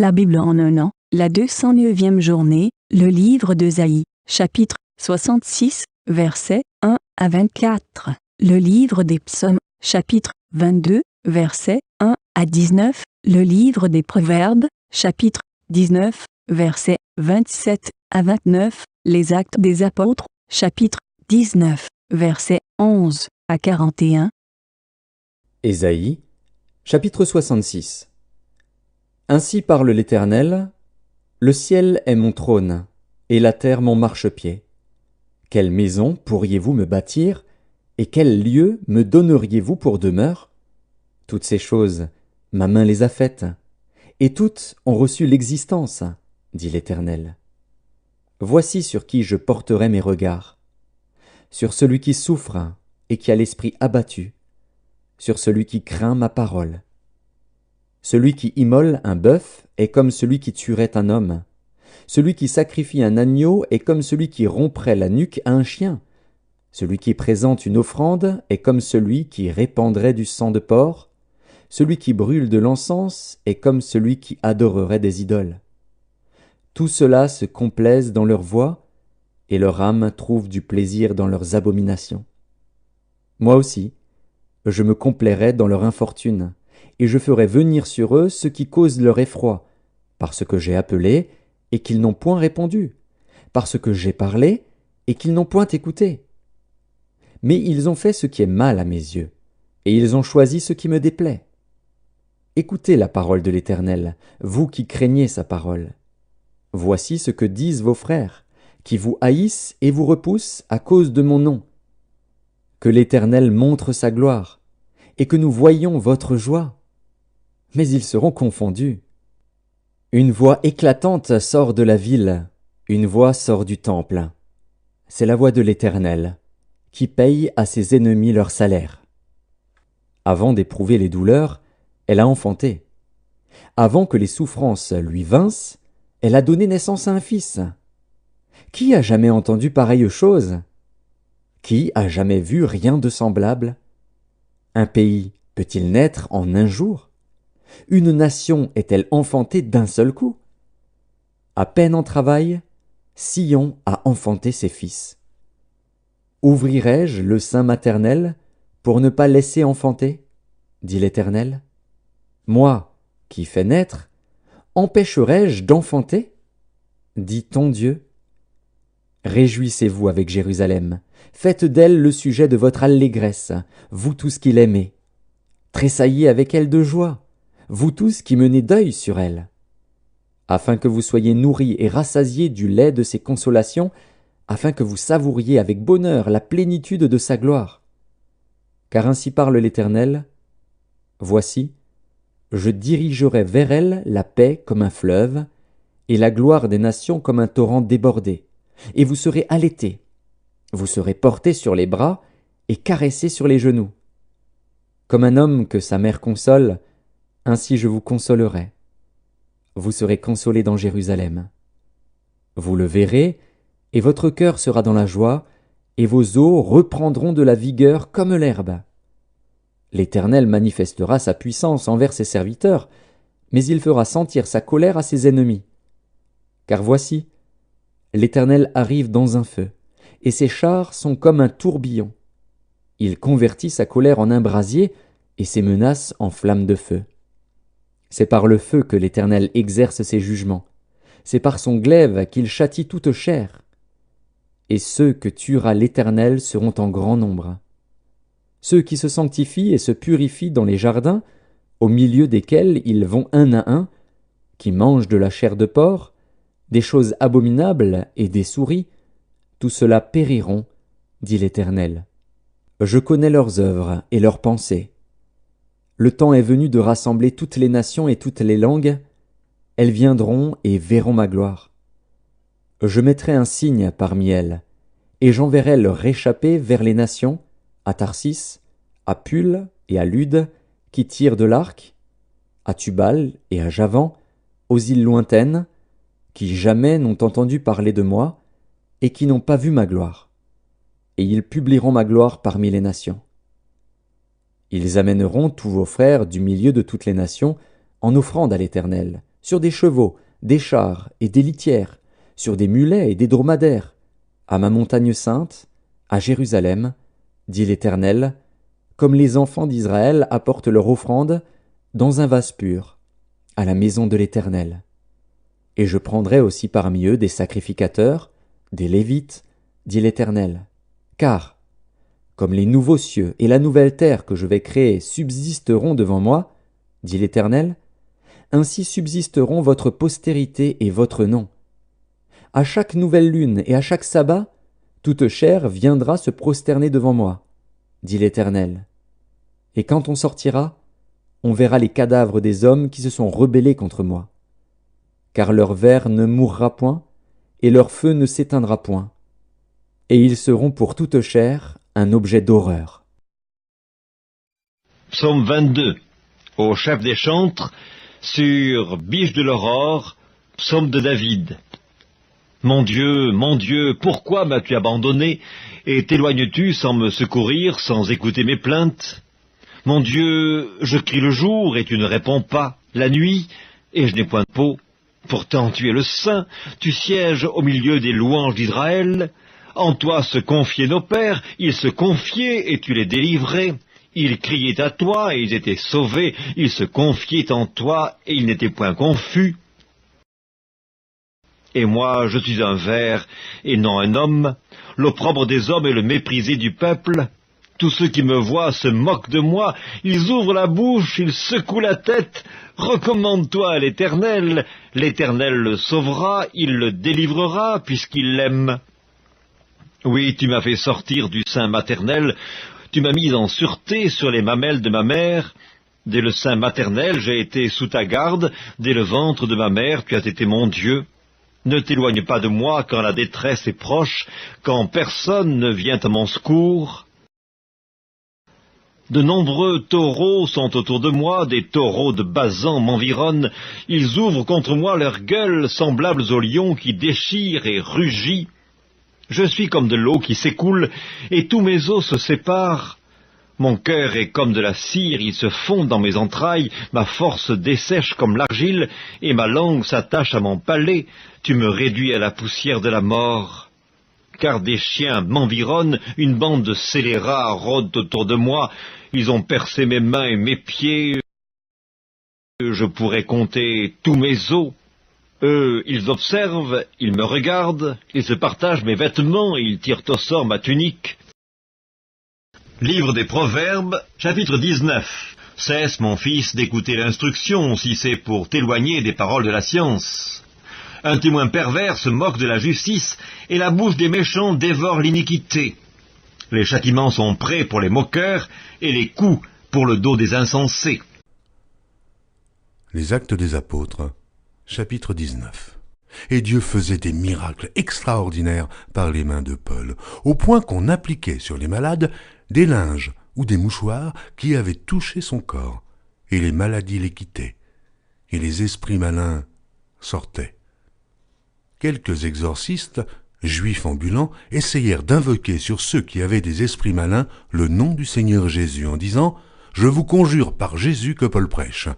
La Bible en un an, la 209e journée, le livre d'Ésaïe, chapitre 66, versets 1 à 24. Le livre des psaumes, chapitre 22, versets 1 à 19. Le livre des proverbes, chapitre 19, versets 27 à 29. Les actes des apôtres, chapitre 19, versets 11 à 41. Ésaïe, chapitre 66. Ainsi parle l'Éternel, le ciel est mon trône, et la terre mon marchepied. Quelle maison pourriez-vous me bâtir, et quel lieu me donneriez-vous pour demeure? Toutes ces choses, ma main les a faites, et toutes ont reçu l'existence, dit l'Éternel. Voici sur qui je porterai mes regards, sur celui qui souffre et qui a l'esprit abattu, sur celui qui craint ma parole. Celui qui immole un bœuf est comme celui qui tuerait un homme. Celui qui sacrifie un agneau est comme celui qui romprait la nuque à un chien. Celui qui présente une offrande est comme celui qui répandrait du sang de porc. Celui qui brûle de l'encens est comme celui qui adorerait des idoles. Tout cela se complaisent dans leur voie, et leur âme trouve du plaisir dans leurs abominations. Moi aussi, je me complairai dans leur infortune, et je ferai venir sur eux ce qui cause leur effroi, parce que j'ai appelé, et qu'ils n'ont point répondu, parce que j'ai parlé, et qu'ils n'ont point écouté. Mais ils ont fait ce qui est mal à mes yeux, et ils ont choisi ce qui me déplaît. Écoutez la parole de l'Éternel, vous qui craignez sa parole. Voici ce que disent vos frères, qui vous haïssent et vous repoussent à cause de mon nom. Que l'Éternel montre sa gloire, et que nous voyions votre joie. Mais ils seront confondus. Une voix éclatante sort de la ville, une voix sort du temple. C'est la voix de l'Éternel, qui paye à ses ennemis leur salaire. Avant d'éprouver les douleurs, elle a enfanté. Avant que les souffrances lui vinssent, elle a donné naissance à un fils. Qui a jamais entendu pareille chose? Qui a jamais vu rien de semblable? Un pays peut-il naître en un jour? Une nation est-elle enfantée d'un seul coup? À peine en travail, Sion a enfanté ses fils. Ouvrirai-je le sein maternel pour ne pas laisser enfanter? Dit l'Éternel. Moi, qui fais naître, empêcherai-je d'enfanter? Dit ton Dieu. Réjouissez-vous avec Jérusalem, faites d'elle le sujet de votre allégresse, vous tous qui l'aimez. Tressaillez avec elle de joie, vous tous qui menez deuil sur elle, afin que vous soyez nourris et rassasiés du lait de ses consolations, afin que vous savouriez avec bonheur la plénitude de sa gloire. Car ainsi parle l'Éternel, voici, je dirigerai vers elle la paix comme un fleuve, et la gloire des nations comme un torrent débordé, et vous serez allaités, vous serez portés sur les bras et caressés sur les genoux. Comme un homme que sa mère console, ainsi je vous consolerai. Vous serez consolés dans Jérusalem. Vous le verrez, et votre cœur sera dans la joie, et vos os reprendront de la vigueur comme l'herbe. L'Éternel manifestera sa puissance envers ses serviteurs, mais il fera sentir sa colère à ses ennemis. Car voici, l'Éternel arrive dans un feu, et ses chars sont comme un tourbillon. Il convertit sa colère en un brasier, et ses menaces en flammes de feu. C'est par le feu que l'Éternel exerce ses jugements. C'est par son glaive qu'il châtie toute chair. Et ceux que tuera l'Éternel seront en grand nombre. Ceux qui se sanctifient et se purifient dans les jardins, au milieu desquels ils vont un à un, qui mangent de la chair de porc, des choses abominables et des souris, tout cela périront, dit l'Éternel. Je connais leurs œuvres et leurs pensées. Le temps est venu de rassembler toutes les nations et toutes les langues. Elles viendront et verront ma gloire. Je mettrai un signe parmi elles, et j'enverrai leur réchappé vers les nations, à Tarsis, à Pul et à Lude, qui tirent de l'arc, à Tubal et à Javan, aux îles lointaines, qui jamais n'ont entendu parler de moi, et qui n'ont pas vu ma gloire. Et ils publieront ma gloire parmi les nations. Ils amèneront tous vos frères du milieu de toutes les nations en offrande à l'Éternel, sur des chevaux, des chars et des litières, sur des mulets et des dromadaires, à ma montagne sainte, à Jérusalem, dit l'Éternel, comme les enfants d'Israël apportent leur offrande dans un vase pur, à la maison de l'Éternel. Et je prendrai aussi parmi eux des sacrificateurs, des Lévites, dit l'Éternel. Car, comme les nouveaux cieux et la nouvelle terre que je vais créer subsisteront devant moi, dit l'Éternel, ainsi subsisteront votre postérité et votre nom. À chaque nouvelle lune et à chaque sabbat, toute chair viendra se prosterner devant moi, dit l'Éternel. Et quand on sortira, on verra les cadavres des hommes qui se sont rebellés contre moi. Car leur ver ne mourra point, et leur feu ne s'éteindra point. Et ils seront pour toute chair un objet d'horreur. Psaume 22. Au chef des chantres, sur Biche de l'aurore, psaume de David. Mon Dieu, pourquoi m'as-tu abandonné, et t'éloignes-tu sans me secourir, sans écouter mes plaintes? Mon Dieu, je crie le jour, et tu ne réponds pas, la nuit, et je n'ai point de peau. Pourtant tu es le Saint, tu sièges au milieu des louanges d'Israël. En toi se confiaient nos pères, ils se confiaient, et tu les délivrais. Ils criaient à toi, et ils étaient sauvés, ils se confiaient en toi, et ils n'étaient point confus. Et moi, je suis un ver, et non un homme, l'opprobre des hommes et le méprisé du peuple. Tous ceux qui me voient se moquent de moi, ils ouvrent la bouche, ils secouent la tête. Recommande-toi à l'Éternel, l'Éternel le sauvera, il le délivrera, puisqu'il l'aime. Oui, tu m'as fait sortir du sein maternel, tu m'as mis en sûreté sur les mamelles de ma mère. Dès le sein maternel, j'ai été sous ta garde, dès le ventre de ma mère, tu as été mon Dieu. Ne t'éloigne pas de moi quand la détresse est proche, quand personne ne vient à mon secours. De nombreux taureaux sont autour de moi, des taureaux de Basan m'environnent, ils ouvrent contre moi leurs gueules, semblables aux lions qui déchirent et rugissent. Je suis comme de l'eau qui s'écoule, et tous mes os se séparent. Mon cœur est comme de la cire, il se fond dans mes entrailles, ma force dessèche comme l'argile, et ma langue s'attache à mon palais. Tu me réduis à la poussière de la mort. Car des chiens m'environnent, une bande de scélérats rôde autour de moi. Ils ont percé mes mains et mes pieds. Je pourrais compter tous mes os. Eux, ils observent, ils me regardent, ils se partagent mes vêtements et ils tirent au sort ma tunique. Livre des Proverbes, chapitre 19. Cesse, mon fils, d'écouter l'instruction, si c'est pour t'éloigner des paroles de la science. Un témoin pervers se moque de la justice, et la bouche des méchants dévore l'iniquité. Les châtiments sont prêts pour les moqueurs, et les coups pour le dos des insensés. Les Actes des Apôtres, chapitre 19. Et Dieu faisait des miracles extraordinaires par les mains de Paul, au point qu'on appliquait sur les malades des linges ou des mouchoirs qui avaient touché son corps, et les maladies les quittaient, et les esprits malins sortaient. Quelques exorcistes, juifs ambulants, essayèrent d'invoquer sur ceux qui avaient des esprits malins le nom du Seigneur Jésus en disant « Je vous conjure par Jésus que Paul prêche ».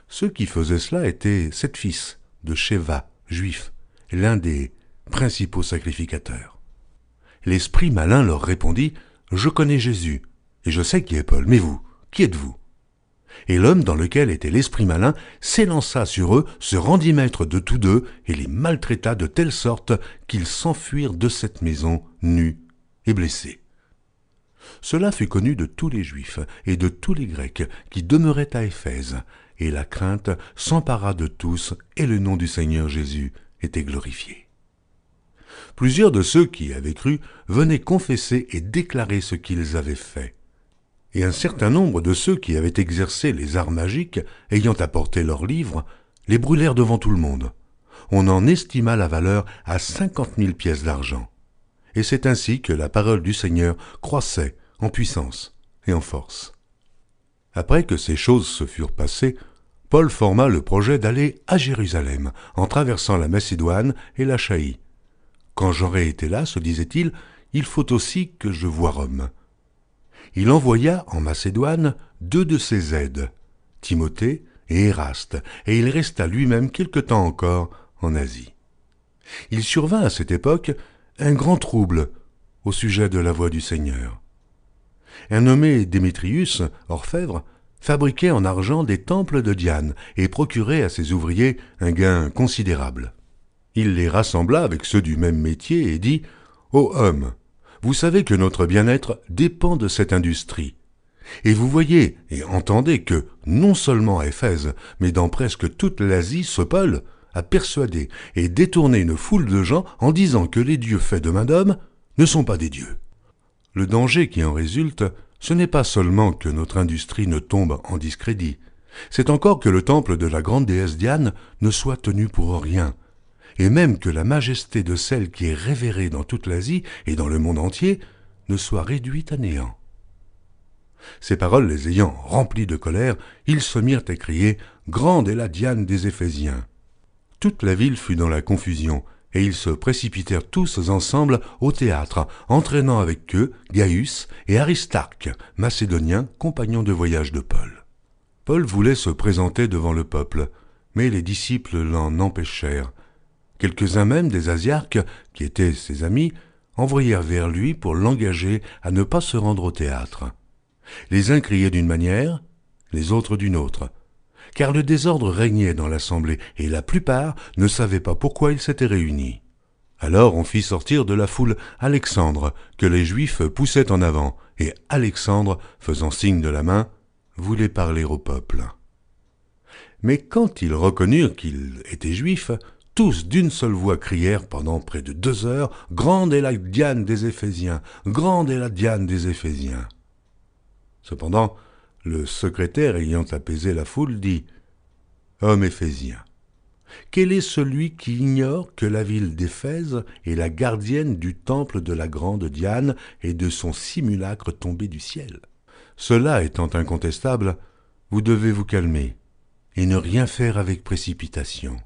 Ceux qui faisaient cela étaient 7 fils de Sheva, juif, l'un des principaux sacrificateurs. L'esprit malin leur répondit « Je connais Jésus, et je sais qui est Paul, mais vous, qui êtes-vous » Et l'homme dans lequel était l'esprit malin s'élança sur eux, se rendit maître de tous deux, et les maltraita de telle sorte qu'ils s'enfuirent de cette maison nus et blessés. Cela fut connu de tous les Juifs et de tous les Grecs qui demeuraient à Éphèse, et la crainte s'empara de tous, et le nom du Seigneur Jésus était glorifié. Plusieurs de ceux qui avaient cru venaient confesser et déclarer ce qu'ils avaient fait. Et un certain nombre de ceux qui avaient exercé les arts magiques, ayant apporté leurs livres, les brûlèrent devant tout le monde. On en estima la valeur à 50 000 pièces d'argent. Et c'est ainsi que la parole du Seigneur croissait en puissance et en force. Après que ces choses se furent passées, Paul forma le projet d'aller à Jérusalem, en traversant la Macédoine et l'Achaïe. Quand j'aurai été là, se disait-il, il faut aussi que je voie Rome. Il envoya en Macédoine 2 de ses aides, Timothée et Éraste, et il resta lui-même quelque temps encore en Asie. Il survint à cette époque un grand trouble au sujet de la voix du Seigneur. Un nommé Démétrius, orfèvre, fabriquait en argent des temples de Diane et procurait à ses ouvriers un gain considérable. Il les rassembla avec ceux du même métier et dit « Ô hommes, vous savez que notre bien-être dépend de cette industrie. Et vous voyez et entendez que, non seulement à Éphèse, mais dans presque toute l'Asie, ce Paul a persuadé et détourné une foule de gens en disant que les dieux faits de main d'homme ne sont pas des dieux. Le danger qui en résulte, ce n'est pas seulement que notre industrie ne tombe en discrédit, c'est encore que le temple de la grande déesse Diane ne soit tenu pour rien, et même que la majesté de celle qui est révérée dans toute l'Asie et dans le monde entier ne soit réduite à néant. » Ces paroles les ayant remplis de colère, ils se mirent à crier « Grande est la Diane des Éphésiens !» Toute la ville fut dans la confusion, et ils se précipitèrent tous ensemble au théâtre, entraînant avec eux Gaius et Aristarque, macédoniens, compagnons de voyage de Paul. Paul voulait se présenter devant le peuple, mais les disciples l'en empêchèrent. Quelques-uns même des Asiarques, qui étaient ses amis, envoyèrent vers lui pour l'engager à ne pas se rendre au théâtre. Les uns criaient d'une manière, les autres d'une autre, car le désordre régnait dans l'assemblée, et la plupart ne savaient pas pourquoi ils s'étaient réunis. Alors on fit sortir de la foule Alexandre, que les Juifs poussaient en avant, et Alexandre, faisant signe de la main, voulait parler au peuple. Mais quand ils reconnurent qu'il était juif, tous d'une seule voix crièrent pendant près de 2 heures « Grande est la Diane des Éphésiens! Grande est la Diane des Éphésiens !» Cependant, le secrétaire ayant apaisé la foule dit « Homme éphésien, quel est celui qui ignore que la ville d'Éphèse est la gardienne du temple de la grande Diane et de son simulacre tombé du ciel? Cela étant incontestable, vous devez vous calmer et ne rien faire avec précipitation,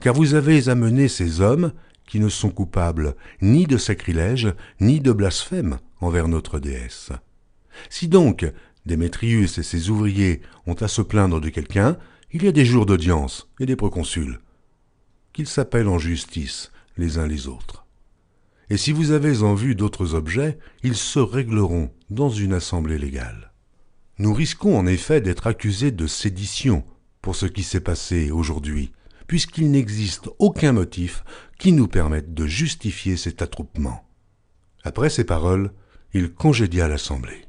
car vous avez amené ces hommes qui ne sont coupables ni de sacrilège ni de blasphème envers notre déesse. Si donc Démétrius et ses ouvriers ont à se plaindre de quelqu'un, il y a des jours d'audience et des proconsuls, qu'ils s'appellent en justice les uns les autres. Et si vous avez en vue d'autres objets, ils se régleront dans une assemblée légale. Nous risquons en effet d'être accusés de sédition pour ce qui s'est passé aujourd'hui, puisqu'il n'existe aucun motif qui nous permette de justifier cet attroupement. » Après ces paroles, il congédia l'assemblée.